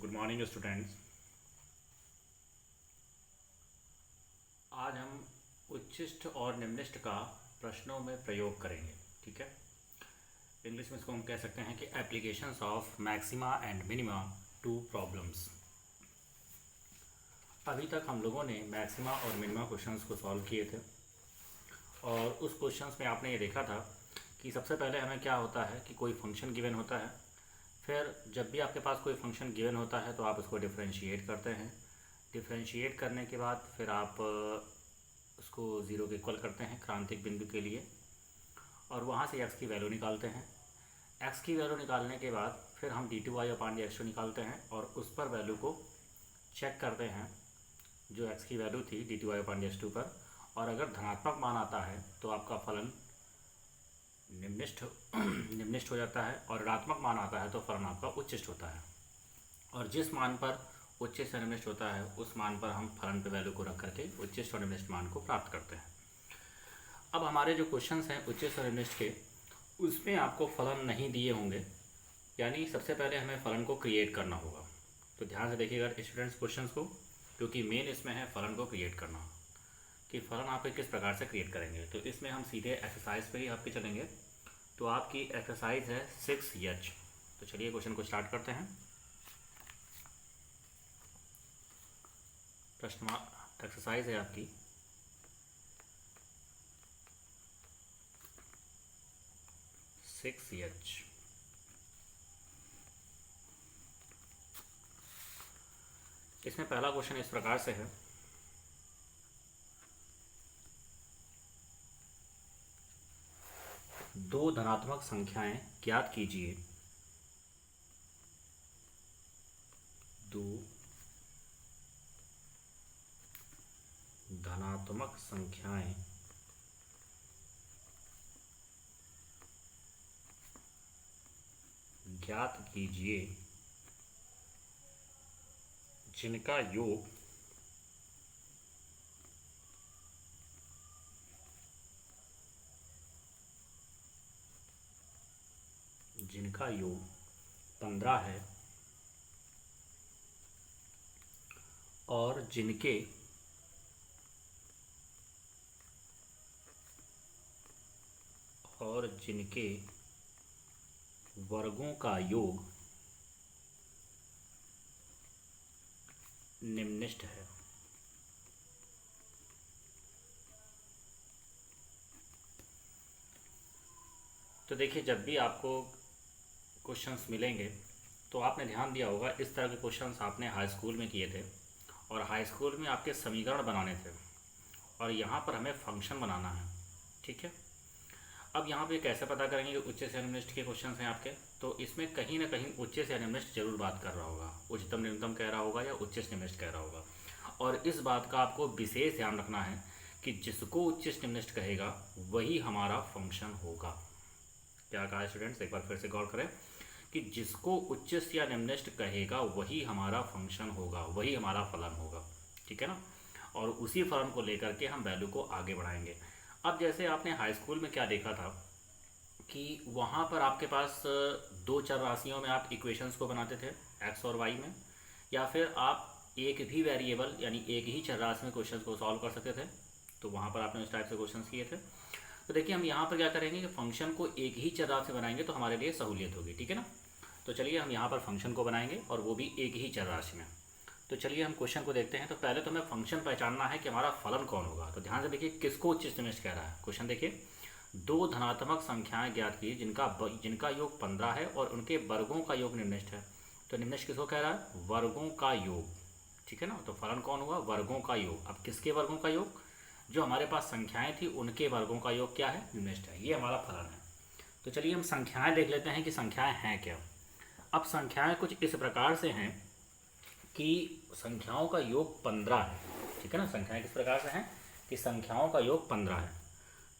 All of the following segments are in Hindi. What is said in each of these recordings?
Good morning students. आज हम उच्चिष्ट और निम्निष्ट का प्रश्नों में प्रयोग करेंगे। ठीक है, इंग्लिश में इसको हम कह सकते हैं कि applications of maxima and minima to problems. अभी तक हम लोगों ने मैक्सिमा और मिनिमा क्वेश्चंस को सॉल्व किए थे और उस क्वेश्चंस में आपने ये देखा था कि सबसे पहले हमें क्या होता है कि कोई फंक्शन गिवन होता है, फिर जब भी आपके पास कोई फंक्शन गिवन होता है तो आप उसको डिफरेंशिएट करते हैं। डिफरेंशिएट करने के बाद फिर आप उसको ज़ीरो के इक्वल करते हैं क्रांतिक बिंदु के लिए और वहाँ से एक्स की वैल्यू निकालते हैं। एक्स की वैल्यू निकालने के बाद फिर हम d two y upon d x two निकालते हैं और उस पर वैल्यू को चेक करते हैं जो एक्स की वैल्यू थी d two y upon d x two पर, और अगर धनात्मक मान आता है तो आपका फलन निम्निष्ट हो जाता है और ऋणात्मक मान आता है तो फलन आपका उच्चिष्ट होता है। और जिस मान पर उच्चिष्ट और निम्निष्ट होता है उस मान पर हम फलन पे वैल्यू को रख करके उच्चिष्ट और निम्निष्ट मान को प्राप्त करते हैं। अब हमारे जो क्वेश्चंस हैं उच्चिष्ट और निम्निष्ट के, उसमें आपको फलन नहीं दिए होंगे, यानी सबसे पहले हमें फलन को क्रिएट करना होगा। तो ध्यान से देखिएगा स्टूडेंट्स क्वेश्चंस को, क्योंकि मेन इसमें है फलन को क्रिएट करना कि फ़लन आप किस प्रकार से क्रिएट करेंगे। तो इसमें हम सीधे एक्सरसाइज पे ही आपके चलेंगे। तो आपकी एक्सरसाइज है 6H। तो चलिए क्वेश्चन को स्टार्ट करते हैं। प्रश्न एक्सरसाइज है आपकी 6H। इसमें पहला क्वेश्चन इस प्रकार से है, दो धनात्मक संख्याएं ज्ञात कीजिए। दो धनात्मक संख्याएं ज्ञात कीजिए जिनका योग जिनका योग 15 है और जिनके वर्गों का योग निम्निष्ट है। तो देखिए, जब भी आपको क्वेश्चंस मिलेंगे तो आपने ध्यान दिया होगा इस तरह के क्वेश्चंस आपने हाई स्कूल में किए थे और हाई स्कूल में आपके समीकरण बनाने थे और यहाँ पर हमें फंक्शन बनाना है। ठीक है, अब यहाँ पे कैसे पता करेंगे कि उच्च से निम्निष्ट के क्वेश्चंस हैं आपके, तो इसमें कहीं ना कहीं उच्च से निम्निष्ट जरूर बात कर रहा होगा, उच्चतम निम्नतम कह रहा होगा या उच्च से निम्निष्ट कह रहा होगा। और इस बात का आपको विशेष ध्यान रखना है कि जिसको उच्च निम्निष्ट कहेगा वही हमारा फंक्शन होगा। क्या कहा स्टूडेंट्स, एक बार फिर से गौर करें कि जिसको उच्चिष्ट या निम्निष्ट कहेगा वही हमारा फंक्शन होगा, वही हमारा फलन होगा। ठीक है ना, और उसी फलन को लेकर के हम वैल्यू को आगे बढ़ाएंगे। अब जैसे आपने हाई स्कूल में क्या देखा था कि वहाँ पर आपके पास दो चर राशियों में आप इक्वेशंस को बनाते थे एक्स और वाई में, या फिर आप एक भी वेरिएबल यानी एक ही चर राशि में क्वेश्चन को सॉल्व कर सकते थे। तो वहाँ पर आपने उस टाइप से क्वेश्चन किए थे। तो देखिए, हम यहाँ पर क्या करेंगे कि फंक्शन को एक ही चर राशि से बनाएंगे तो हमारे लिए सहूलियत होगी। ठीक है ना, तो चलिए हम यहाँ पर फंक्शन को बनाएंगे और वो भी एक ही चर राशि में। तो चलिए हम क्वेश्चन को देखते हैं। तो पहले तो हमें फंक्शन पहचानना है कि हमारा फलन कौन होगा। तो ध्यान से देखिए किसको उच्चिष्ट निम्निष्ट कह रहा है। क्वेश्चन देखिए, दो धनात्मक संख्याएं ज्ञात की जिनका योग 15 है और उनके वर्गों का योग निम्निष्ट है। तो निम्निष्ट किसको कह रहा है? वर्गों का योग। ठीक है ना, तो फलन कौन हुआ? वर्गों का योग। अब किसके वर्गों का योग? जो हमारे पास संख्याएं थी उनके वर्गों का योग क्या है? निम्निष्ट है। ये हमारा फलन है। तो चलिए हम संख्याएं देख लेते हैं कि संख्याएं हैं क्या। अब संख्याएं कुछ इस प्रकार से हैं कि संख्याओं का योग 15 है। ठीक है ना, संख्याएं किस प्रकार से हैं कि संख्याओं का योग 15 है।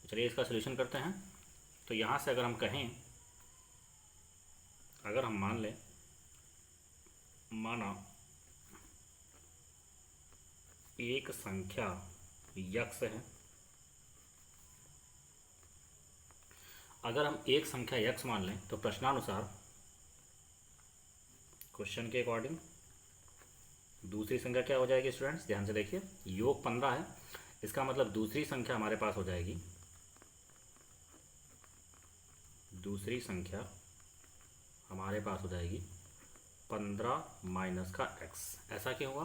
तो चलिए इसका सलूशन करते हैं। तो यहाँ से अगर हम कहें, अगर हम मान लें, माना एक संख्या यक्स है, अगर हम एक संख्या यक्स मान लें तो प्रश्नानुसार क्वेश्चन के अकॉर्डिंग दूसरी संख्या क्या हो जाएगी स्टूडेंट्स, ध्यान से देखिए, योग 15 है, इसका मतलब दूसरी संख्या हमारे पास हो जाएगी, दूसरी संख्या हमारे पास हो जाएगी 15 माइनस का x। ऐसा क्यों हुआ,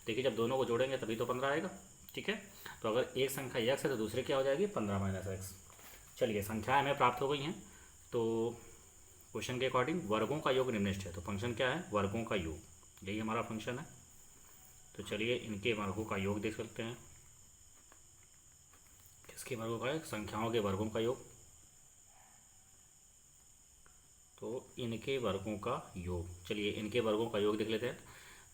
देखिए जब दोनों को जोड़ेंगे तभी तो 15 आएगा, ठीक है। तो अगर एक संख्या x है तो दूसरी क्या हो जाएगी 15 माइनस एक्स। चलिए संख्याएं हमें प्राप्त हो गई हैं। तो क्वेश्चन के अकॉर्डिंग वर्गों का योग निम्नलिखित है, तो फंक्शन क्या है, वर्गों का योग, यही हमारा फंक्शन है। तो चलिए इनके वर्गों का योग देख सकते हैं। किसके वर्गों का है, संख्याओं के वर्गों का योग। तो इनके वर्गों का योग, चलिए इनके वर्गों का योग देख लेते हैं।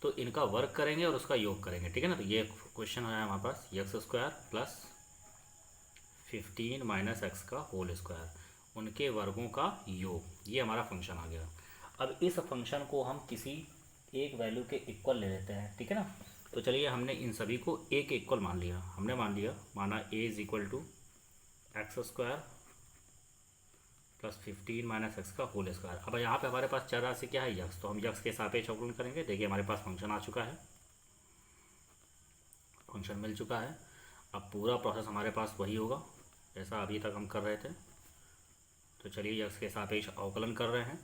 तो इनका वर्ग करेंगे और उसका योग करेंगे, ठीक है ना। तो ये क्वेश्चन है हमारे पास, x square plus 15 minus x का होल स्क्वायर, उनके वर्गों का योग, ये हमारा फंक्शन आ गया। अब इस फंक्शन को हम किसी एक वैल्यू के इक्वल ले लेते हैं, ठीक है ना। तो चलिए हमने इन सभी को एक इक्वल मान लिया, हमने माना a is equal to x square plus 15 minus x का होल स्क्वायर। अब यहाँ पे हमारे पास चर राशि क्या है, यक्स, तो हम यक्स के सापेक्ष अवकलन करेंगे। देखिए हमारे पास फंक्शन आ चुका है, फंक्शन मिल चुका है। अब पूरा प्रोसेस हमारे पास वही होगा जैसा अभी तक हम कर रहे थे। तो चलिए यक्स के सापेक्ष अवकलन कर रहे हैं।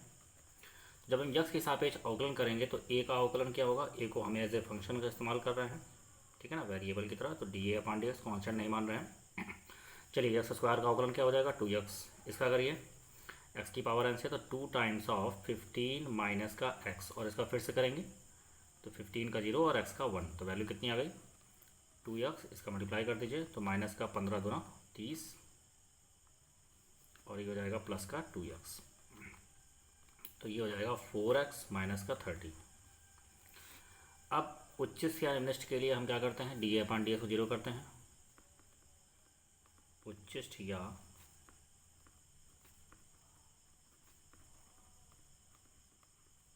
जब हम यक्स के सापेक्ष अवकलन करेंगे तो ए का अवकलन क्या होगा, ए को हम एज ए फंक्शन का इस्तेमाल कर रहे हैं, ठीक है ना, वेरिएबल की तरह। तो D A upon D x constant नहीं मान रहे हैं। चलिए एक्स स्क्वायर का अवकलन क्या हो जाएगा 2x, इसका करिए एक्स की पावर एन से, तो 2 टाइम्स ऑफ 15 माइनस का एक्स, और इसका फिर से करेंगे तो 15 का 0 और एक्स का 1, तो वैल्यू कितनी आ गई 2x। इसका मल्टीप्लाई कर दीजिए तो माइनस का 15 दूना 30, और ये हो जाएगा प्लस का 2x, तो ये हो जाएगा 4x माइनस का 30। अब उच्चिष्ट या निम्नलिखित के लिए हम क्या करते हैं, D A upon D x को 0 करते हैं। उच्चिष्ट या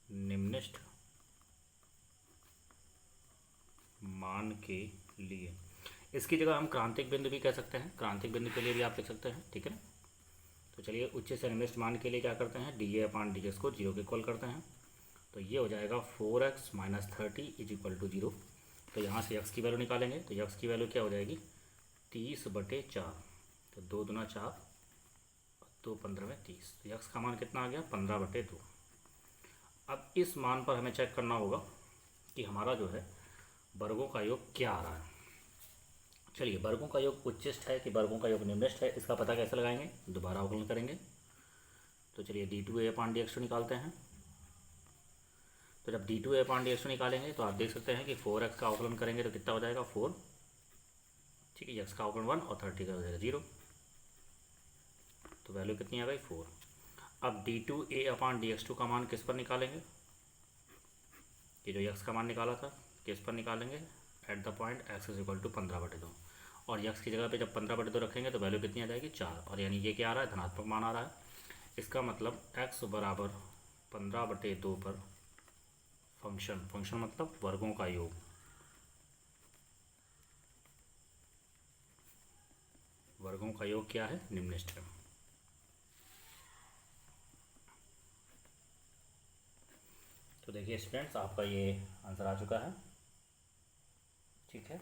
निम्नलिखित मान के लिए, इसकी जगह हम क्रांतिक बिंदु भी कह सकते हैं, क्रांतिक बिंदु के लिए भी आप लिख सकते हैं, ठीक है ना। तो चलिए उच्च से निम्नलिखित मान के लिए क्या करते हैं, D A upon D x को 0 के इक्वल करते हैं। तो ये हो जाएगा 4x minus 30 is equal to 0। तो यहाँ से x की वैल्यू निकालेंगे, तो x की वैल्यू क्या हो जाएगी 30/4, तो 2 दूना 4, 2 15 में 30, तो x का मान कितना आ गया 15/2। अब इस मान पर हमें चेक करना होगा कि हमारा जो है वर्गों का योग क्या आ रहा है। चलिए वर्गों का योग उच्चिष्ट है कि वर्गों का योग निम्नलिखित है, इसका पता कैसे लगाएंगे, दोबारा अवकलन करेंगे। तो चलिए d2a अपॉन dx निकालते हैं। तो जब d2a अपॉन dx निकालेंगे तो आप देख सकते हैं कि 4x का अवकलन करेंगे तो कितना हो जाएगा 4, ठीक है, x का अवकलन 1 और 30 का हो जाएगा 0, तो वैल्यू कितनी आ गई 4। अब d2a अपॉन dx2 का मान किस पर निकालेंगे, ये जो x का मान निकाला था किस पर निकालेंगे, at the point x is equal to 15/2, और x की जगह पे जब 15/2 रखेंगे तो वैल्यू कितनी आ जाएगी 4, और यानी ये क्या आ रहा है धनात्मक मान आ रहा है। इसका मतलब x बराबर 15/2 पर फंक्शन, फंक्शन मतलब वर्गों का योग, वर्गों का योग क्या है निम्नलिखित है। तो देखिए स्टूडेंट्स आपका ये आंसर आ चुका है, ठीक है।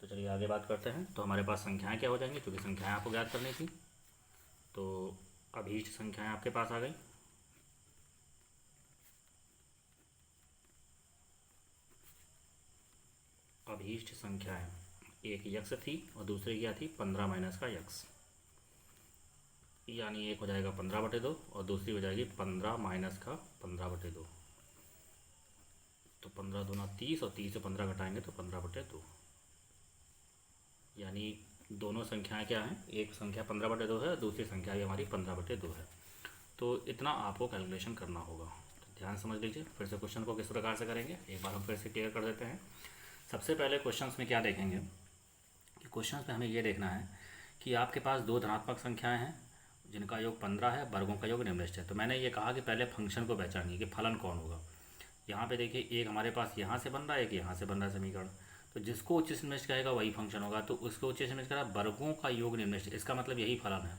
तो चलिए आगे बात करते हैं। तो हमारे पास संख्याएं क्या हो जाएंगी, क्योंकि संख्याएं आपको ज्ञात करनी थी। तो अभीष्ट संख्याएं आपके पास आ गई। अभीष्ट संख्याएं, एक यक्स थी और दूसरी क्या थी 15 माइनस का यक्स, यानी एक हो जाएगा 15/2 और दूसरी हो जाएगी 15 माइनस का 15/2, तो 15 दूना 30 और 30 से 15 घटाएंगे तो 15/2, यानी दोनों संख्याएं क्या हैं, एक संख्या 15/2 है, दूसरी संख्या भी हमारी 15/2 है। तो इतना आपको कैलकुलेशन करना होगा, तो ध्यान समझ लीजिए। फिर से क्वेश्चन को किस प्रकार से करेंगे एक बार हम फिर से क्लियर कर देते हैं। सबसे पहले क्वेश्चंस में क्या देखेंगे कि क्वेश्चंस में हमें ये देखना है कि आपके पास दो धनात्मक संख्याएं हैं जिनका योग 15 है, वर्गों का योग निम्नलिखित है। तो मैंने ये कहा कि पहले फंक्शन को पहचानिए कि फलन कौन होगा। यहाँ पे देखिए एक हमारे पास यहाँ से बन रहा है, एक यहाँ से बन रहा है समीकरण, तो जिसको उच्च से निम्नलिखित कहेगा वही फंक्शन होगा। तो उसको उच्च से निम्नलिखित कहा वर्गों का योग निम्नलिखित, इसका मतलब यही फलन है।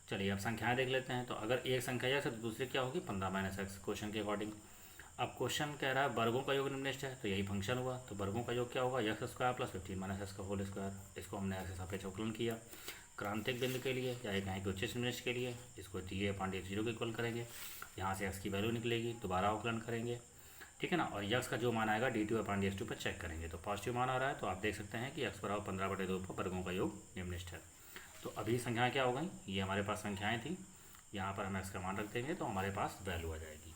चलिए अब संख्याएं देख लेते हैं। तो अगर एक संख्या x है तो दूसरी क्या होगी 15 माइनस एक्स, क्वेश्चन के अकॉर्डिंग। अब क्वेश्चन कह रहा है वर्गों का योग निम्नलिखित है, तो यही फंक्शन हुआ। तो वर्गों का योग क्या होगा, एक्स स्क्वायर प्लस 15 - x का होल स्क्वायर। इसको हमने ऐसे सापेक्ष अवकलन किया। क्रांतिक बिंदु के लिए या एक कहें कि उच्च निम्नलिखित के लिए इसको d/dx 0 के इक्वल करेंगे। यहाँ से x की वैल्यू निकलेगी, दोबारा अवकलन करेंगे, ठीक है ना। और x का जो मान आएगा d2/dx2 पर चेक करेंगे, तो पॉजिटिव मान आ रहा है, तो आप देख सकते हैं कि x बराबर 15/2 पर वर्गों का योग निम्नलिखित है। तो अभी संख्याएँ क्या हो गई, ये हमारे पास संख्याएँ थी, यहाँ पर हम x का मान रख देंगे तो हमारे पास वैल्यू आ जाएगी,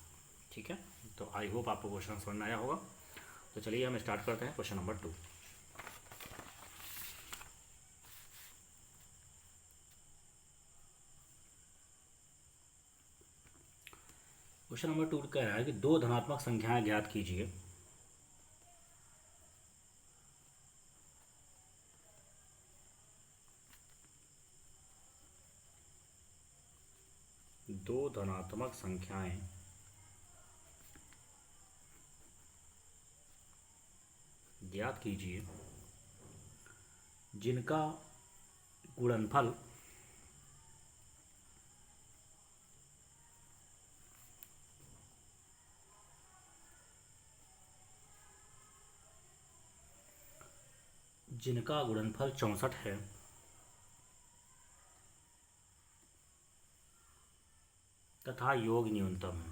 ठीक है। तो आई होप आपको क्वेश्चन समझ में आया होगा। तो चलिए हम स्टार्ट करते हैं क्वेश्चन नंबर 2। क्वेश्चन नंबर 2 कह रहा है कि दो धनात्मक संख्याएं ज्ञात कीजिए। दो धनात्मक संख्याएं ज्ञात कीजिए जिनका गुणनफल जिनका गुणनफल 64 है तथा योग न्यूनतम है।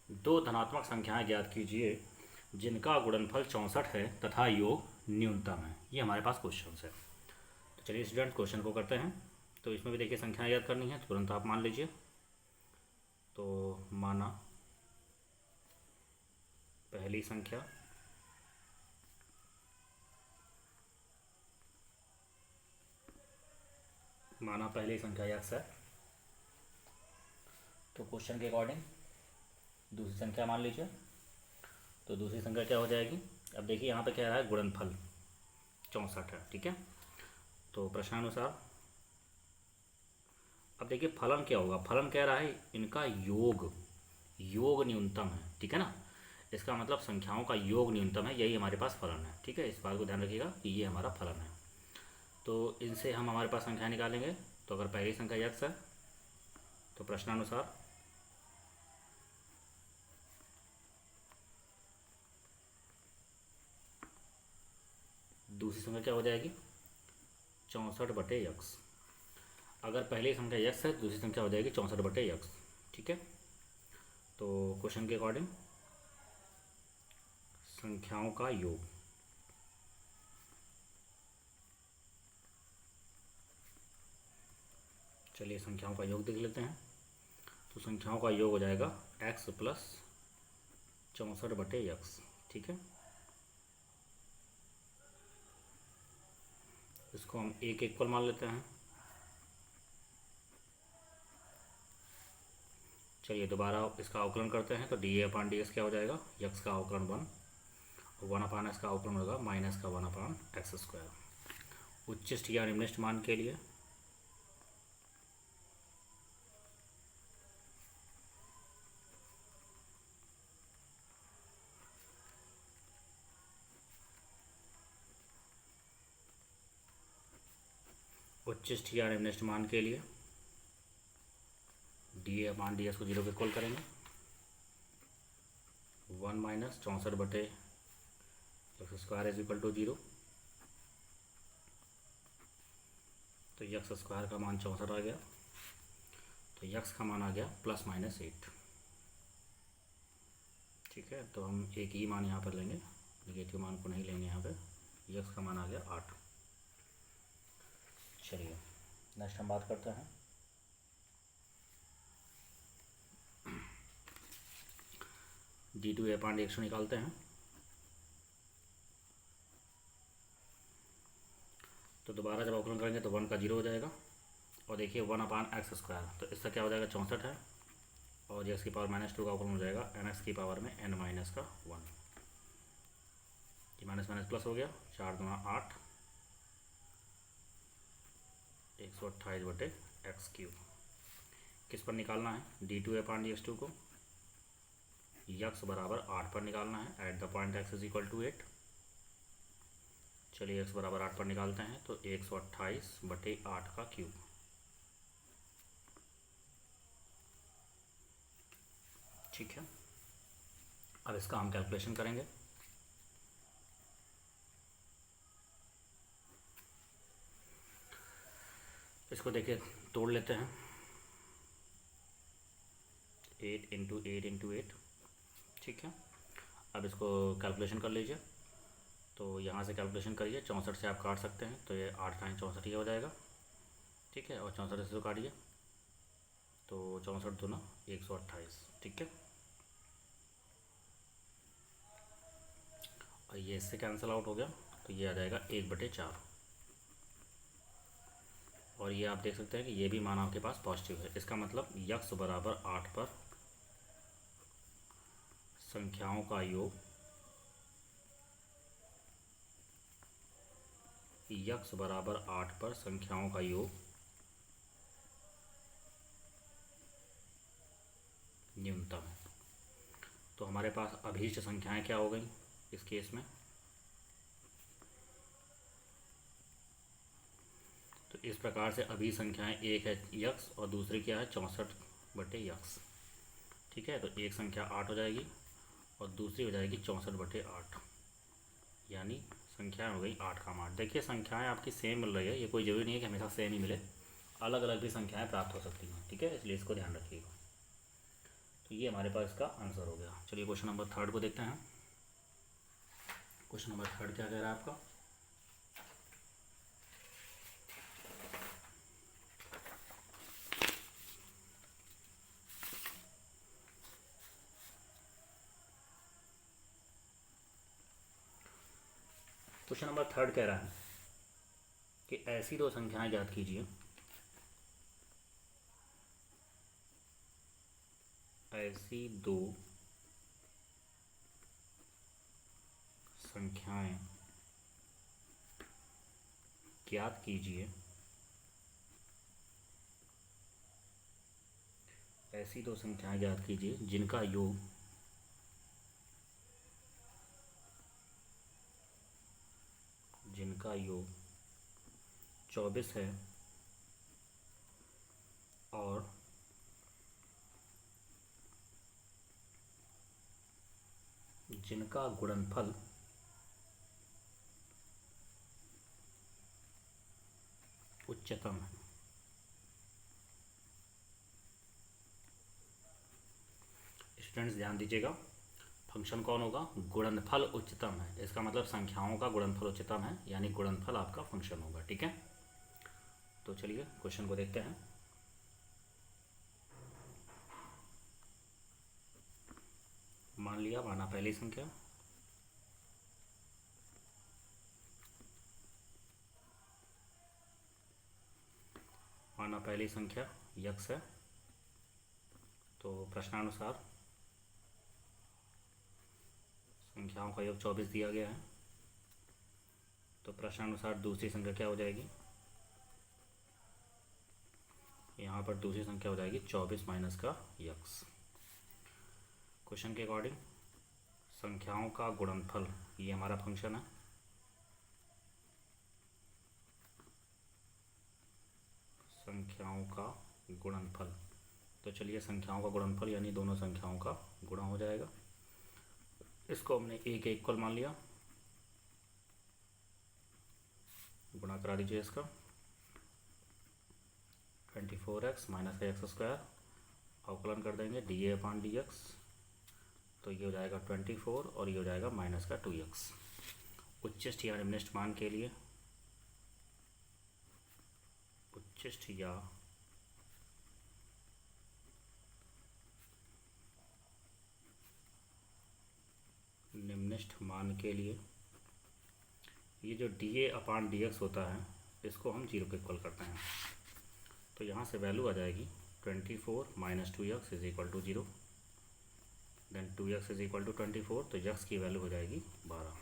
दो धनात्मक संख्याएं ज्ञात कीजिए जिनका गुणनफल 64 है तथा योग न्यूनतम है। ये हमारे पास क्वेश्चन है। तो चलिए स्टूडेंट क्वेश्चन को करते हैं। तो इसमें भी देखिए संख्याएं याद करनी है, तुरंत आप मान लीजिए। तो माना पहली संख्या x है, तो क्वेश्चन के अकॉर्डिंग दूसरी संख्या मान लीजिए। तो दूसरी संख्या क्या हो जाएगी, अब देखिए यहाँ पे कह रहा है गुणनफल 64 है, ठीक है। तो प्रश्नानुसार अब देखिए फलन क्या होगा, फलन कह रहा है इनका योग न्यूनतम है, ठीक है ना। इसका मतलब संख्याओं का योग न्यूनतम है, यही हमारे पास फलन है, ठीक है। इस बात को ध्यान रखिएगा कि ये हमारा फलन है। तो इनसे हम हमारे पास संख्या निकालेंगे। तो अगर पहली संख्या x है तो प्रश्नानुसार दूसरी संख्या क्या हो जाएगी, 64/x। अगर पहली संख्या x है तो दूसरी संख्या हो जाएगी 64/x, ठीक है। तो क्वेश्चन के अकॉर्डिंग संख्याओं का योग, चलिए संख्याओं का योग देख लेते हैं। तो संख्याओं का योग हो जाएगा x प्लस 64/x, ठीक है। इसको हम एक इक्वल मान लेते हैं। चलिए दोबारा इसका अवकलन करते हैं। तो d/dx क्या हो जाएगा, x का अवकलन 1 और 1/x का अवकलन होगा माइनस का 1/x²। उच्चिष्ट या निम्निष्ट मान के लिए उच्चिष्ट या निम्निष्ट मान के लिए d/dx को 0 के इक्वल करेंगे। 1 - 64/x² इज इक्वल टू 0। तो x² का मान 64 आ गया, तो x का मान आ गया ±8, ठीक है। तो हम एक ही मान यहाँ पर लेंगे, नेगेटिव मान को नहीं लेंगे यहाँ पे। x का मान आ गया 8। चलिए नेक्स्ट हम बात करते हैं d2/dx निकालते हैं। तो दोबारा जब अवकलन करेंगे तो 1 का 0 हो जाएगा। और देखिए 1/x², तो इसका क्या हो जाएगा 64 है, और x की पावर -2 का अवकलन हो जाएगा nx की पावर में n - 1। ये माइनस माइनस प्लस हो गया, 4 दूना 8, 128/x³। किस पर निकालना है, d2/dx2 को x बराबर 8 पर निकालना है। At the point x is equal to 8। चलिए एक्स बराबर 8 पर निकालते हैं, तो 128/8 का क्यूब। ठीक है, अब इसका हम कैलकुलेशन करेंगे। इसको देखिए तोड़ लेते हैं, 8 × 8 × 8। ठीक है, अब इसको कैलकुलेशन कर लीजिए। तो यहाँ से कैलकुलेशन करिए, 64 से आप काट सकते हैं, तो ये 8 × 64 ये हो जाएगा। ठीक है, और 64 से तो काटिए, तो 64 दूना 128। ठीक है, और ये इससे कैंसिल आउट हो गया, तो ये आ जाएगा 1/4। और ये आप देख सकते हैं कि ये भी मान आपके पास पॉजिटिव है। इसका मतलब यक्स बराबर 8 पर संख्याओं का योग, यक्स बराबर 8 पर संख्याओं का योग न्यूनतम है। तो हमारे पास अभीष्ट संख्याएं क्या हो गई इस केस में? तो इस प्रकार से अभी संख्याएं, एक है यक्स और दूसरी क्या है 64/यक्स। ठीक है, तो एक संख्या 8 हो जाएगी और दूसरी हो जाएगी 64/8, यानी संख्याएं हो गई 8 का 8। देखिए संख्याएं आपकी सेम मिल रही है, ये कोई जरूरी नहीं है कि हमेशा सेम ही मिले, अलग अलग भी संख्याएं प्राप्त हो सकती हैं। ठीक है, इसलिए इसको ध्यान रखिएगा। तो ये हमारे पास इसका आंसर हो गया। चलिए क्वेश्चन नंबर 3 को देखते हैं। क्वेश्चन नंबर 3 क्या कह रहा है आपका? क्वेश्चन नंबर 3 कह रहा है कि ऐसी दो संख्याएं ज्ञात कीजिए, ऐसी दो संख्याएं ज्ञात कीजिए, ऐसी दो संख्याएं ज्ञात कीजिए जिनका योग जिनका योग 24 है और जिनका गुणनफल उच्चतम है। स्टूडेंट्स ध्यान दीजिएगा, फंक्शन कौन होगा? गुणनफल उच्चतम है। इसका मतलब संख्याओं का गुणनफल उच्चतम है, यानी गुणनफल आपका फंक्शन होगा। ठीक है, तो चलिए क्वेश्चन को देखते हैं। मान लिया, माना पहली संख्या, माना पहली संख्या यक्स है। तो प्रश्नानुसार संख्याओं का योग 24 दिया गया है, तो प्रश्नानुसार दूसरी संख्या क्या हो जाएगी? यहाँ पर दूसरी संख्या हो जाएगी 24 माइनस का यक्स। क्वेश्चन के अकॉर्डिंग संख्याओं का गुणनफल, ये हमारा फंक्शन है, संख्याओं का गुणनफल। तो चलिए संख्याओं का गुणनफल यानी दोनों संख्याओं का गुणा हो जाएगा। इसको हमने ए के इक्वल मान लिया, गुणा करा दीजिए इसका, 24x माइनस का एक्स स्क्वायर, अवकलन कर देंगे dA/dx, तो ये हो जाएगा 24 और ये हो जाएगा माइनस का 2x। उच्चिष्ट या निम्निष्ठ मान के लिए, उच्चिष्ट या निम्निष्ठ मान के लिए ये जो dA/dx होता है इसको हम 0 के इक्वल करते हैं। तो यहाँ से वैल्यू आ जाएगी 24 minus 2x is equal to 0, then 2x is equal to 24, तो x की वैल्यू हो जाएगी 12।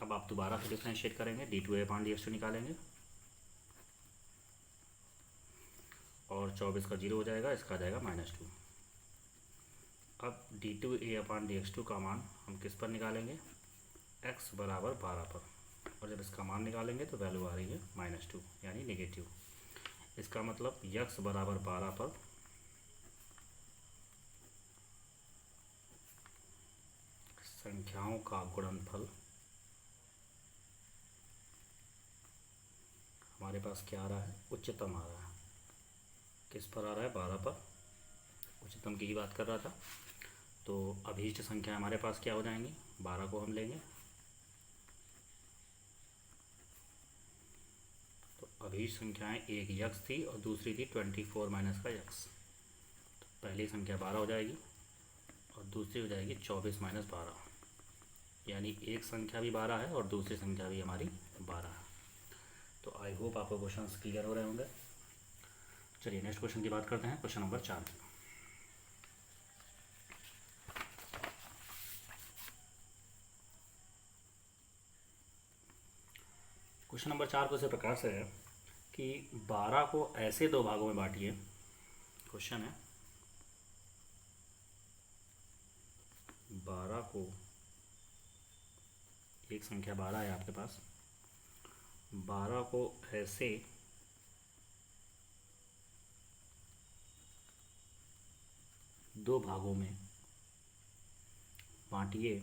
अब आप दोबारा से डिफ्रेंशिएट करेंगे, d2A/dx निकालेंगे और 24 का 0 हो जाएगा, इसका आ जाएगा -2। अब d2A/dx का मान हम किस पर निकालेंगे? x बराबर 12 पर, और जब इसका मान निकालेंगे तो वैल्यू आ रही है -2 यानी नेगेटिव। इसका मतलब x बराबर 12 पर संख्याओं का गुणनफल हमारे पास क्या आ रहा है, उच्चतम आ रहा है। किस पर आ रहा है, 12 पर, उच्चतम की ही बात कर रहा था। तो अभीष्ट संख्या हमारे पास क्या हो जाएंगी, 12 को हम लेंगे, तो अभीष्ट संख्याएं एक यक्स थी और दूसरी थी 24 माइनस का यक्स। तो पहली संख्या 12 हो जाएगी और दूसरी हो जाएगी 24 माइनस 12, यानी एक संख्या भी 12 है और दूसरी संख्या भी हमारी 12 है। तो आई होप आपको क्वेश्चन क्लियर हो रहे होंगे। चलिए नेक्स्ट क्वेश्चन की बात करते हैं, क्वेश्चन नंबर 4 की। क्वेश्चन नंबर 4 को इस प्रकार से है कि 12 को ऐसे दो भागों में बांटिए। क्वेश्चन है 12 को, एक संख्या 12 है आपके पास, 12 को ऐसे दो भागों में बांटिए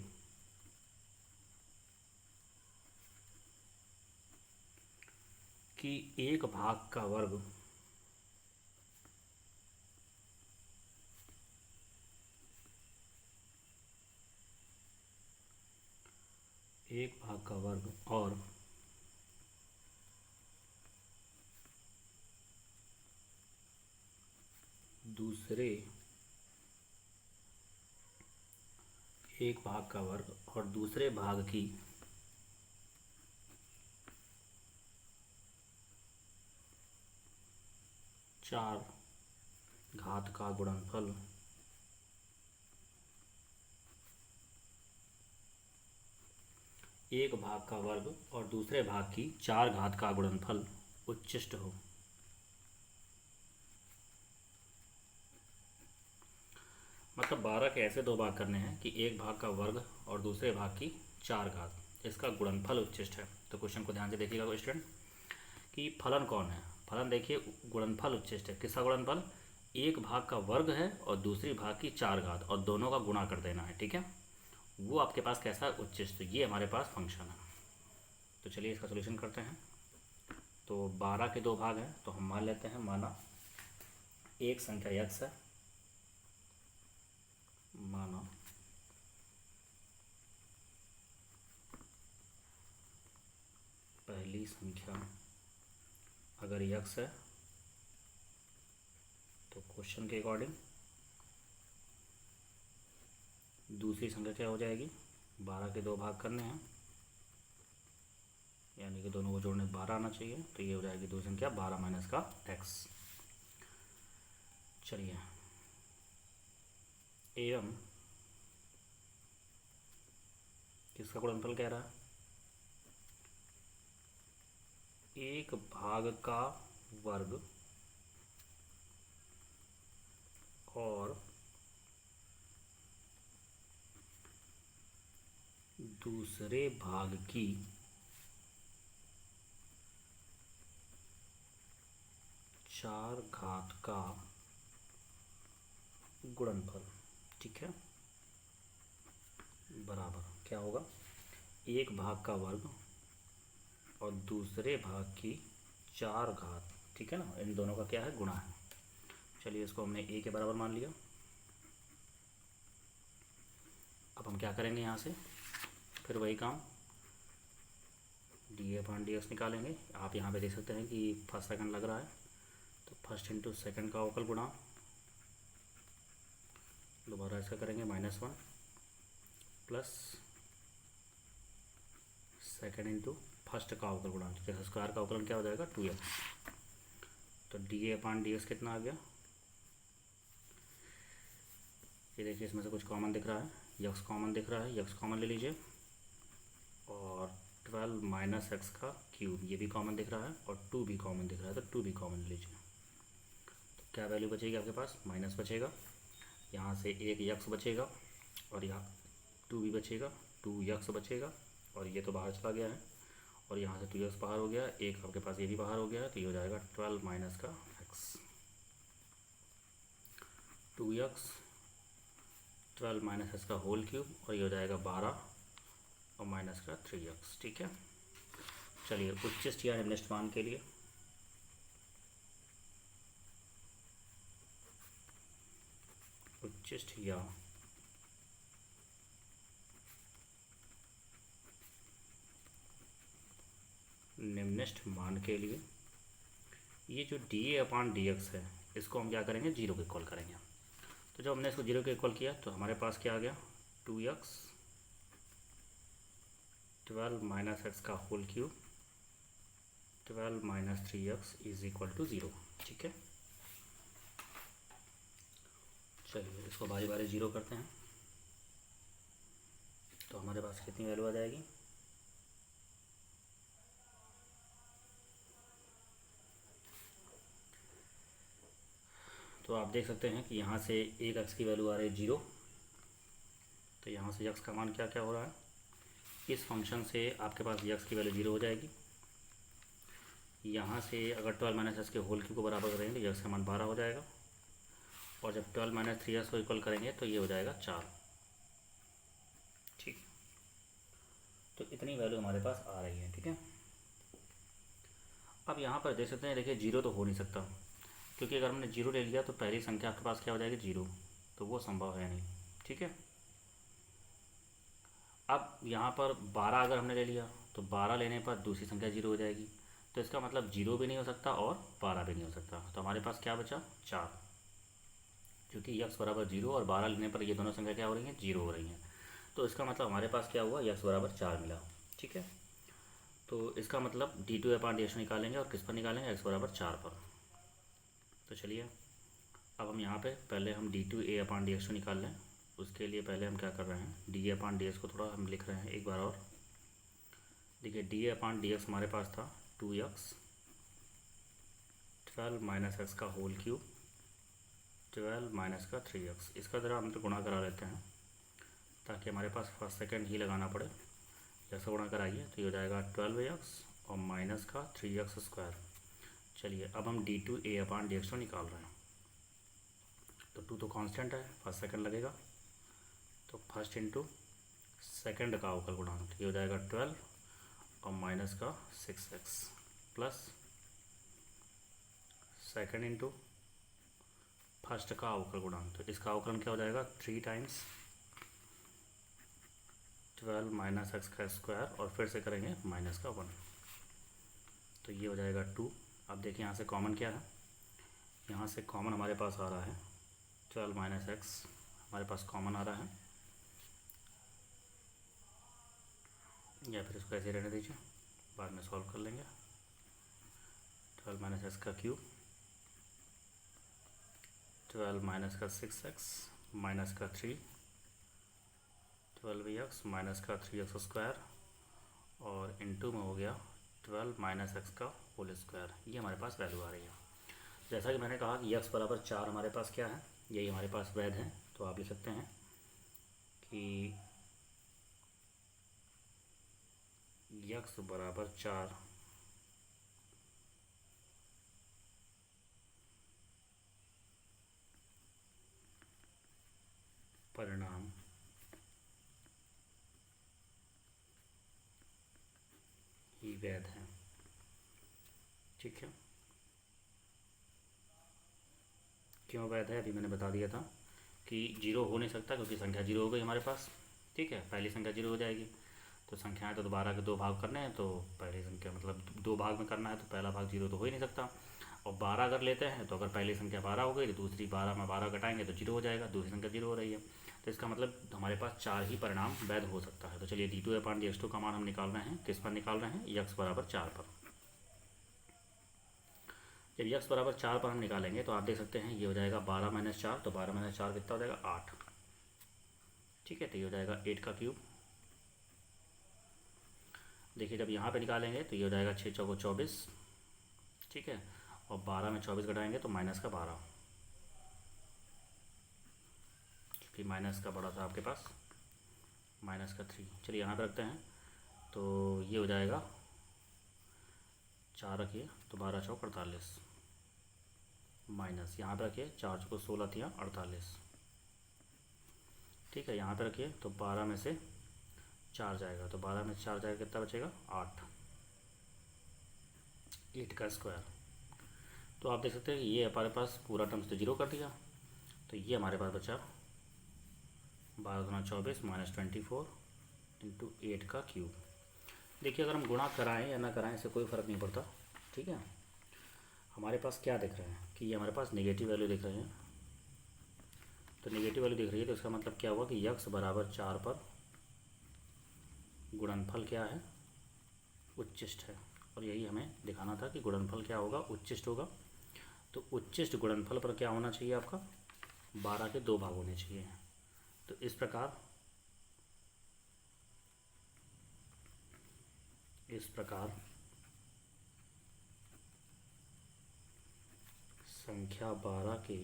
कि एक भाग का वर्ग और दूसरे एक भाग का वर्ग और दूसरे भाग की चार घात का गुणनफल एक भाग का वर्ग और दूसरे भाग की चार घात का गुणनफल उच्चिष्ट हो। मतलब 12 के ऐसे दो भाग करने हैं कि एक भाग का वर्ग और दूसरे भाग की चार घात, इसका गुणनफल उच्चिष्ट है। तो क्वेश्चन को ध्यान से देखिएगा स्टूडेंट कि फलन कौन है। फलन देखिए, गुणनफल उच्चिष्ट है। किसका गुणनफल, एक भाग का वर्ग है और दूसरी भाग की चार घात और दोनों का गुणा कर देना है, ठीक है। वो आपके पास कैसा है, उच्चिष्ट। ये हमारे पास फंक्शन है। तो चलिए इसका सोल्यूशन करते हैं। तो 12 के दो भाग हैं, तो हम मान लेते हैं, माना एक संख्या यक्स है, माना पहली संख्या अगर यक्स है तो क्वेश्चन के अकॉर्डिंग दूसरी संख्या क्या हो जाएगी, 12 के दो भाग करने हैं, यानी कि दोनों को जोड़ने 12 आना चाहिए, तो ये हो जाएगी दूसरी संख्या 12 माइनस का एक्स। चलिए एवं किसका गुणनफल कह रहा है, एक भाग का वर्ग और दूसरे भाग की चार घात का गुणनफल, ठीक है, बराबर क्या होगा, एक भाग का वर्ग और दूसरे भाग की चार घात, ठीक है ना, इन दोनों का क्या है, गुणा है। चलिए इसको हमने ए के बराबर मान लिया। अब हम क्या करेंगे, यहाँ से फिर वही काम, डी अपॉन डी एक्स निकालेंगे। आप यहाँ पे देख सकते हैं कि फर्स्ट सेकंड लग रहा है, तो फर्स्ट इंटू सेकंड का अवकल गुणा, दोबारा ऐसा करेंगे -1 प्लस सेकंड इंटू फर्स्ट का अवकल गुणा, जैसे स्क्वायर का अवकलन क्या हो जाएगा, 2x। तो डी अपॉन डी एक्स कितना आ गया, ये देखिए इसमें से कुछ कॉमन दिख रहा है, यक्स कॉमन दिख रहा है, यक्स कॉमन ले लीजिए, और 12 माइनस एक्स का क्यूब ये भी कॉमन दिख रहा है, और 2 भी कॉमन दिख रहा है, तो 2 भी कॉमन ले लीजिए। तो क्या वैल्यू बचेगी आपके पास, माइनस बचेगा, यहाँ से एक यक्स बचेगा और यहाँ 2 भी बचेगा, 2 यक्स बचेगा और ये तो बाहर चला गया है, और यहाँ से 2x बाहर हो गया, एक आपके पास ये भी बाहर हो गया है, तो ये हो जाएगा 12 माइनस का x, 2x 12 माइनस x का होल क्यूब, और ये हो जाएगा 12 और माइनस का 3x। ठीक है, चलिए उच्चिष्ट या निम्नलिखित मान के लिए उच्चिष्ट या निम्नलिखित मान के लिए ये जो dA/dx है इसको हम क्या करेंगे, जीरो के इक्वल करेंगे। तो जब हमने इसको जीरो के इक्वल किया तो हमारे पास क्या आ गया, 2x 12 माइनस एक्स का whole cube 12 minus 3x is equal to 0। ठीक है, चलिए इसको बारी बारी जीरो करते हैं। तो हमारे पास कितनी वैल्यू आ जाएगी, तो आप देख सकते हैं कि यहाँ से एक x की वैल्यू आ रही है 0, तो यहाँ से x का मान क्या क्या हो रहा है, इस फंक्शन से आपके पास x की वैल्यू 0 हो जाएगी। यहाँ से अगर 12 माइनस एक्स के होल क्यूब को बराबर करेंगे तो x का मान 12 हो जाएगा, और जब 12 माइनस 3x को इक्वल करेंगे तो ये हो जाएगा 4। ठीक, तो इतनी वैल्यू हमारे पास आ रही है। ठीक है, अब यहाँ पर देख सकते हैं, देखिए जीरो तो हो नहीं सकता, क्योंकि अगर हमने जीरो ले लिया तो पहली संख्या आपके पास क्या हो जाएगी, जीरो, तो वो संभव है नहीं। ठीक है, अब यहाँ पर 12 अगर हमने ले लिया तो 12 लेने पर दूसरी संख्या जीरो हो जाएगी, तो इसका मतलब जीरो भी नहीं हो सकता और 12 भी नहीं हो सकता। तो हमारे पास क्या बचा, 4, क्योंकि x बराबर 0 और 12 लेने पर ये दोनों संख्या क्या हो रही हैं, जीरो हो रही हैं। तो इसका मतलब हमारे पास क्या हुआ, x बराबर 4 मिला। ठीक है, तो इसका मतलब d2/dx निकालेंगे, और किस पर निकालेंगे, x बराबर 4 पर। तो चलिए अब हम यहाँ पे पहले हम d2a/dx निकाल लें। उसके लिए पहले हम क्या कर रहे हैं, d/dx को थोड़ा हम लिख रहे हैं एक बार और। देखिए d/dx हमारे पास था 2x 12 माइनस एक्स का होल क्यूब 12 माइनस का 3x, इसका ज़रा हम तो गुणा करा लेते हैं ताकि हमारे पास फर्स्ट सेकंड ही लगाना पड़े। जैसे गुणा कराइए तो ये हो जाएगा 12x और माइनस का 3x स्क्वायर। चलिए अब हम d2a/dx को निकाल रहे हैं। तो 2 तो कांस्टेंट है, फर्स्ट सेकंड लगेगा, तो फर्स्ट इंटू सेकंड का अवकल गुणांक, ये हो जाएगा 12 और माइनस का 6x plus second into first का अवकल गुणांक, तो इसका अवकलन क्या हो जाएगा, 3 टाइम्स 12 माइनस एक्स का स्क्वायर, और फिर से करेंगे माइनस का 1, तो ये हो जाएगा 2। अब देखिए यहाँ से कॉमन क्या है, यहाँ से कॉमन हमारे पास आ रहा है 12 माइनस एक्स, हमारे पास कॉमन आ रहा है, या फिर इसको ऐसे रहने दीजिए, बाद में सॉल्व कर लेंगे। 12 माइनस एक्स का क्यूब 12 माइनस का 6x माइनस का 3 12x माइनस का 3x स्क्वायर, और इनटू में हो गया 12 माइनस एक्स का होल स्क्वायर। ये हमारे पास वैल्यू आ रही है। जैसा कि मैंने कहा कि x बराबर 4 हमारे पास क्या है, यही हमारे पास वैध है। तो आप लिख सकते हैं कि x बराबर 4 परिणाम ही वैध है। ठीक है, क्यों वैध है, अभी मैंने बता दिया था कि जीरो हो नहीं सकता, क्योंकि संख्या जीरो हो गई हमारे पास। ठीक है, पहली संख्या जीरो हो जाएगी, तो संख्याएं तो दोबारा के 2 भाग करने हैं, तो पहली संख्या मतलब 2 भाग में करना है, तो पहला भाग जीरो तो हो ही नहीं सकता। और 12 अगर लेते हैं तो अगर पहली संख्या 12 हो गई तो दूसरी 12 में 12 घटाएंगे तो जीरो हो जाएगा, दूसरी संख्या जीरो हो रही है, तो इसका मतलब हमारे पास 4 ही परिणाम वैध हो सकता है। तो चलिए d2/dx2 का मान हम निकाल रहे हैं, किस पर निकाल रहे हैं, x बराबर 4 पर। जब x बराबर 4 पर हम निकालेंगे तो आप देख सकते हैं ये हो जाएगा 12 माइनस 4, तो 12 माइनस 4 कितना हो जाएगा, 8। ठीक है, तो ये हो जाएगा 8 का क्यूब। देखिए जब यहाँ पे निकालेंगे तो ये हो जाएगा 6 चौको 24। ठीक है, और 12 में 24 घटाएंगे तो माइनस का 12, क्योंकि माइनस का बड़ा था आपके पास, माइनस का 3। चलिए यहाँ पे रखते हैं, तो ये हो जाएगा 4 रखिए तो 12 चौक 48, माइनस यहाँ पे रखिए 4 चौको 16 तिया 48, ठीक है। यहाँ पे रखिए तो 12 में से 4 जाएगा, तो 12 में से 4 जाएगा कितना बचेगा 8, 8 का स्क्वायर। तो आप देख सकते हैं ये हमारे पास पूरा टर्म्स तो जीरो कर दिया, तो ये हमारे पास बचा 12 गुना 24 माइनस 24 इंटू 8 का क्यूब। देखिए अगर हम गुणा कराएं या ना कराएं इससे कोई फ़र्क नहीं पड़ता, ठीक है। हमारे पास क्या दिख रहा है कि ये हमारे पास नेगेटिव वैल्यू दिख रही है, तो नेगेटिव वैल्यू दिख रही है तो इसका मतलब क्या हुआ कि यक्स बराबर 4 पर गुणनफल क्या है उच्चिष्ट है, और यही हमें दिखाना था कि गुणनफल क्या होगा उच्चिष्ट होगा। तो उच्चिष्ट गुणनफल पर क्या होना चाहिए आपका 12 के 2 भाग होने चाहिए। तो इस प्रकार संख्या 12 के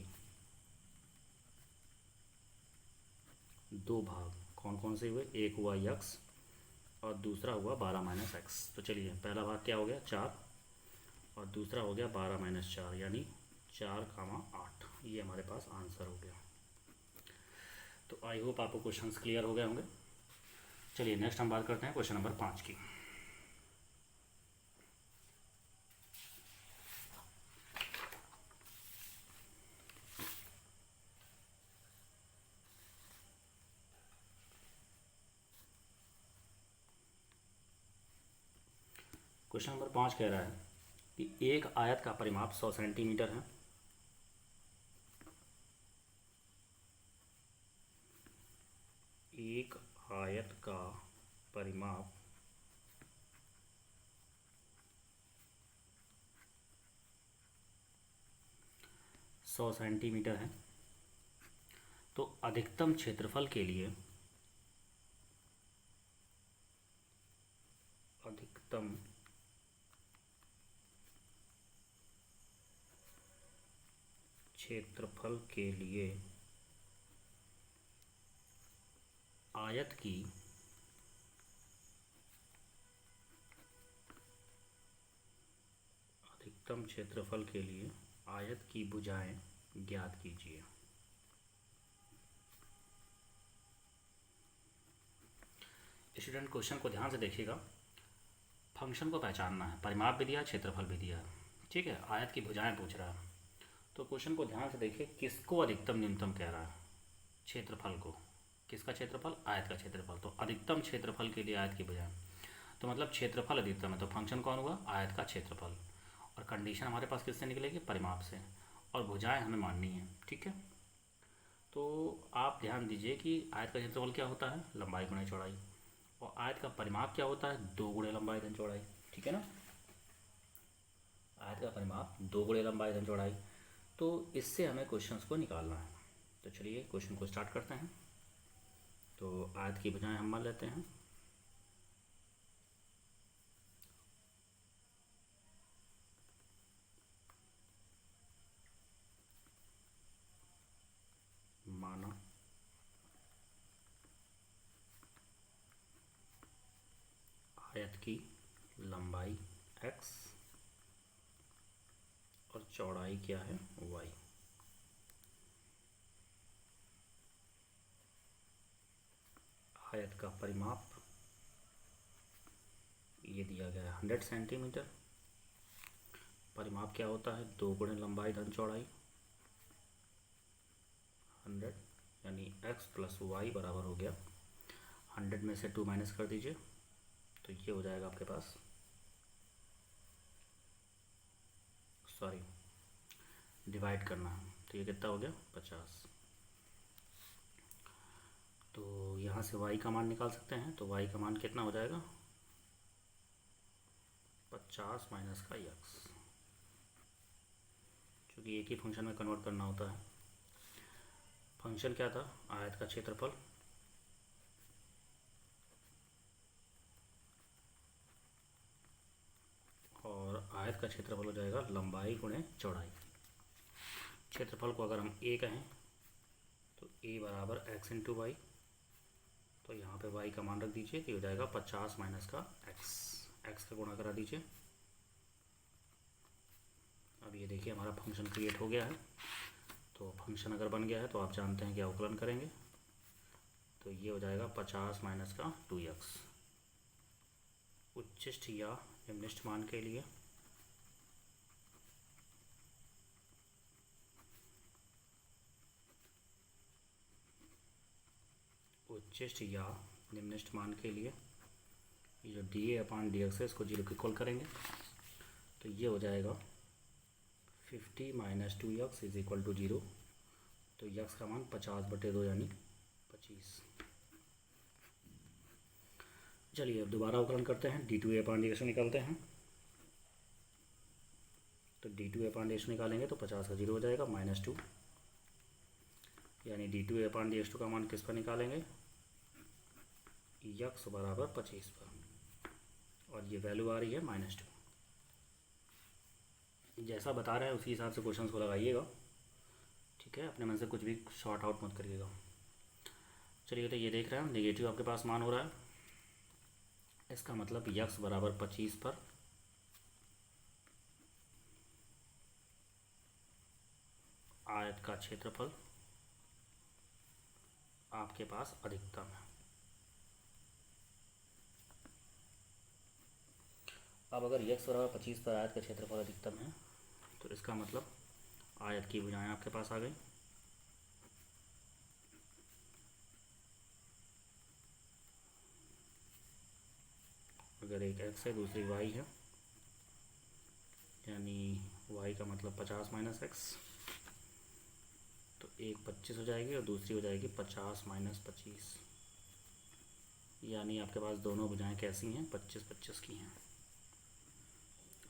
2 भाग कौन कौन से हुए, एक हुआ यक्स और दूसरा हुआ 12 माइनस एक्स। तो चलिए पहला भाग क्या हो गया 4 और दूसरा हो गया 12 माइनस 4 यानी 4, 8, ये हमारे पास आंसर हो गया। तो आई होप आपको क्वेश्चंस क्लियर हो गए होंगे। चलिए नेक्स्ट हम बात करते हैं क्वेश्चन नंबर 5 की। क्वेश्चन नंबर 5 कह रहा है कि एक आयत का परिमाप 100 सेंटीमीटर है, एक आयत का परिमाप 100 सेंटीमीटर है, तो अधिकतम क्षेत्रफल के लिए आयत की अधिकतम क्षेत्रफल के लिए आयत की भुजाएं ज्ञात कीजिए। स्टूडेंट क्वेश्चन को ध्यान से देखिएगा, फंक्शन को पहचानना है, परिमाप भी दिया क्षेत्रफल भी दिया है, ठीक है। आयत की भुजाएं पूछ रहा है, तो क्वेश्चन को ध्यान से देखिए किसको अधिकतम न्यूनतम कह रहा है, क्षेत्रफल को। किसका क्षेत्रफल, आयत का क्षेत्रफल। तो अधिकतम क्षेत्रफल के लिए आयत की भुजाएं, तो मतलब क्षेत्रफल अधिकतम है, तो फंक्शन कौन हुआ आयत का क्षेत्रफल, और कंडीशन हमारे पास किससे निकलेगी परिमाप से, और भुजाएं हमें माननी है, ठीक है। तो आप ध्यान दीजिए कि आयत का क्षेत्रफल क्या होता है लंबाई गुणे चौड़ाई, और आयत का परिमाप क्या होता है 2 गुणे लंबाई धन चौड़ाई, ठीक है ना। आयत का परिमाप 2 गुणे लंबाई धन चौड़ाई, तो इससे हमें क्वेश्चंस को निकालना है। तो चलिए क्वेश्चन को स्टार्ट करते हैं। तो आयत की भुजाएं हम मान लेते हैं, माना आयत की लंबाई x और चौड़ाई क्या है y। आयत का परिमाप ये दिया गया है 100 सेंटीमीटर, परिमाप क्या होता है 2 गुणे लंबाई धन चौड़ाई 100, यानी x प्लस वाई बराबर हो गया 100 में से 2 माइनस कर दीजिए, तो ये हो जाएगा आपके पास, सॉरी डिवाइड करना है, तो ये कितना हो गया 50। तो यहाँ से y का मान निकाल सकते हैं, तो y का मान कितना हो जाएगा 50 माइनस का x, क्योंकि एक ही फंक्शन में कन्वर्ट करना होता है। फंक्शन क्या था आयत का क्षेत्रफल, और आयत का क्षेत्रफल हो जाएगा लंबाई गुणे चौड़ाई। क्षेत्रफल को अगर हम a कहें तो a बराबर x इंटू वाई, तो यहाँ पे y का मान रख दीजिए, तो ये हो जाएगा 50 माइनस का x, x का गुणा करा दीजिए। अब ये देखिए हमारा फंक्शन क्रिएट हो गया है। तो फंक्शन अगर बन गया है तो आप जानते हैं कि अवकलन करेंगे, तो ये हो जाएगा 50 माइनस का 2x। उच्चिष्ट या निम्निष्ठ मान के लिए उच्चिष्ट या निम्निष्ठ मान के लिए ये जो dA/dx है इसको 0 के इक्वल करेंगे, तो ये हो जाएगा 50 minus 2x is equal to 0। तो x का मान 50/2 यानी 25। चलिए अब दोबारा अवकलन करते हैं, d2A/dx निकालते हैं। तो d2A/dx निकालेंगे तो 50 का 0 हो जाएगा, -2, यानी d2A/dx का मान किस पर निकालेंगे, x बराबर 25 पर, और ये वैल्यू आ रही है -2। जैसा बता रहे हैं उसी हिसाब से क्वेश्चंस को लगाइएगा, ठीक है, अपने मन से कुछ भी शॉर्ट आउट मत करिएगा। चलिए तो ये देख रहे हैं नेगेटिव आपके पास मान हो रहा है, इसका मतलब x बराबर 25 पर आयत का क्षेत्रफल आपके पास अधिकतम है। अब अगर x बराबर 25 पर आयत का क्षेत्रफल अधिकतम है तो इसका मतलब आयत की भुजाएं आपके पास आ गई। अगर एक x है दूसरी y है, यानी y का मतलब 50 माइनस x, तो एक 25 हो जाएगी और दूसरी हो जाएगी 50 माइनस 25, यानी आपके पास दोनों भुजाएं कैसी हैं, 25-25 की हैं,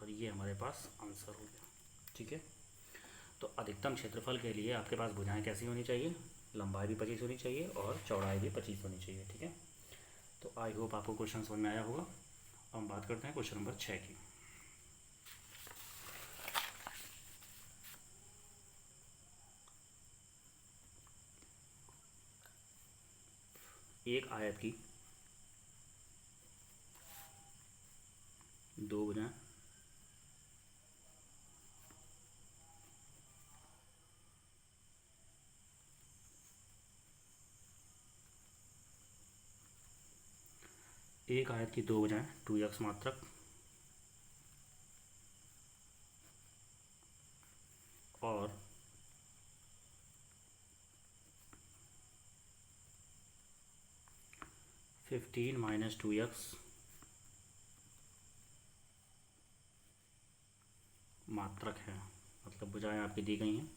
और ये हमारे पास आंसर हो गया। ठीक है, तो अधिकतम क्षेत्रफल के लिए आपके पास भुजाएं कैसी होनी चाहिए, लंबाई भी 25 होनी चाहिए और चौड़ाई भी 25 होनी चाहिए। ठीक है, तो आई होप आपको क्वेश्चन समझ में आया होगा। अब हम बात करते हैं क्वेश्चन नंबर 6 की। एक आयत की दो भुजाएं एक आयत की दो भुजाएं 2x मात्रक और -15 माइनस 2x मात्रक है, मतलब भुजाएं आपकी दी गई हैं।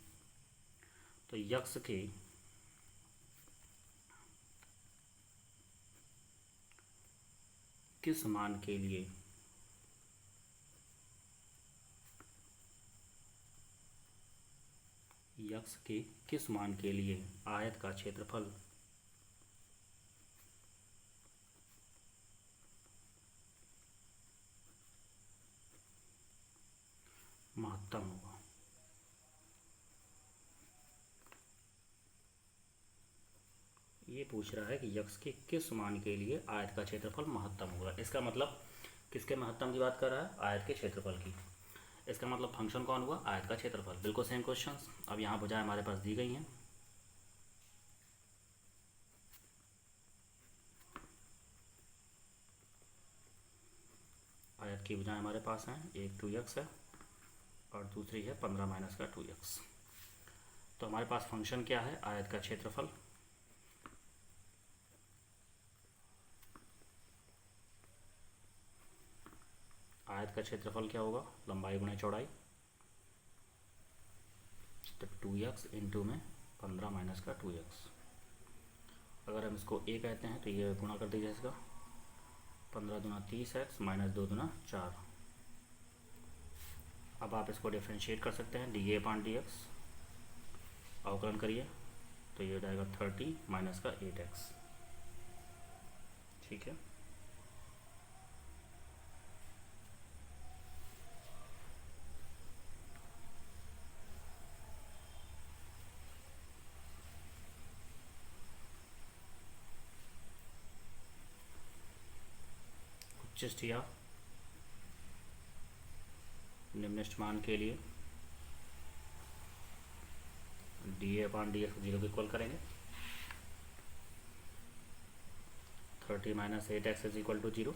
तो यक्स के किस मान के लिए यक्स के किस मान के लिए आयत का क्षेत्रफल महत्तम होगा। ये पूछ रहा है कि यक्स के किस मान के लिए आयत का क्षेत्रफल महत्तम होगा। इसका मतलब किसके महत्तम की बात कर रहा है, आयत के क्षेत्रफल की। इसका मतलब फंक्शन कौन हुआ, आयत का क्षेत्रफल। बिल्कुल सेम क्वेश्चन। अब यहाँ भुजाएं हमारे पास दी गई हैं, आयत की भुजाएं हमारे पास हैं, एक 2x है और दूसरी है 15 माइनस का 2x। तो हमारे पास फंक्शन क्या है, आयत का क्षेत्रफल। आयत का क्षेत्रफल क्या होगा, लंबाई गुणे चौड़ाई, तो 2x इंटू में 15 माइनस का 2x। अगर हम इसको a कहते हैं तो ये गुणा कर दीजिए इसका, 15 दूना 30x माइनस 2 दूना 4। अब आप इसको डिफ्रेंशिएट कर सकते हैं, dA/dx अवकलन करिए तो ये हो जाएगा 30 माइनस का 8x। ठीक है, 25 दिया निम्नलिखित मान के लिए dA/dx 0 को इक्वल करेंगे। 30 - 8x is equal to 0,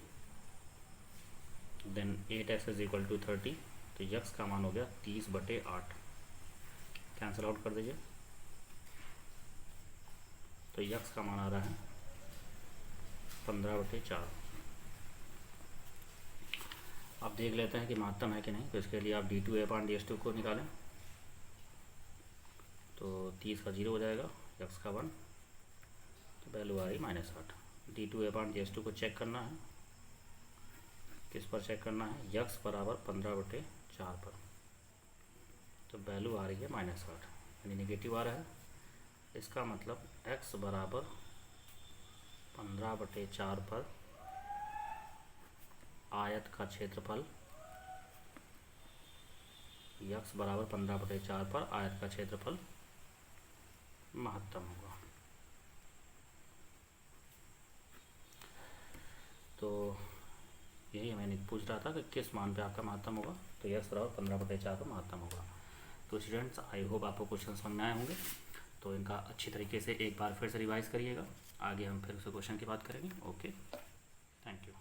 then 8x is equal to 30, तो यक्स का मान हो गया 30/8। कैंसिल आउट कर दीजिए, तो यक्स का मान आ रहा है 15/4। अब देख लेते हैं कि महत्तम है कि नहीं। तो इसके लिए आप d2A/dx2 को निकालें, तो 30 का 0 हो जाएगा, यक्स का 1, तो वैल्यू आ रही -8। d2A/dx2 को चेक करना है, किस पर चेक करना है, यक्स बराबर 15/4 पर, तो वैल्यू आ रही है -8, यानी नेगेटिव आ रहा है। इसका मतलब x बराबर 15/4 पर आयत का क्षेत्रफल, यक्स बराबर 15/4 पर आयत का क्षेत्रफल महत्तम होगा। तो यही मैंने पूछ रहा था कि किस मान पे आपका महत्तम होगा, तो यक्स बराबर 15/4 पर महत्तम होगा। तो स्टूडेंट्स, आई होप आपको क्वेश्चन समझ में आए होंगे। तो इनका अच्छी तरीके से एक बार फिर से रिवाइज करिएगा, आगे हम फिर से क्वेश्चन की बात करेंगे। Okay, thank you.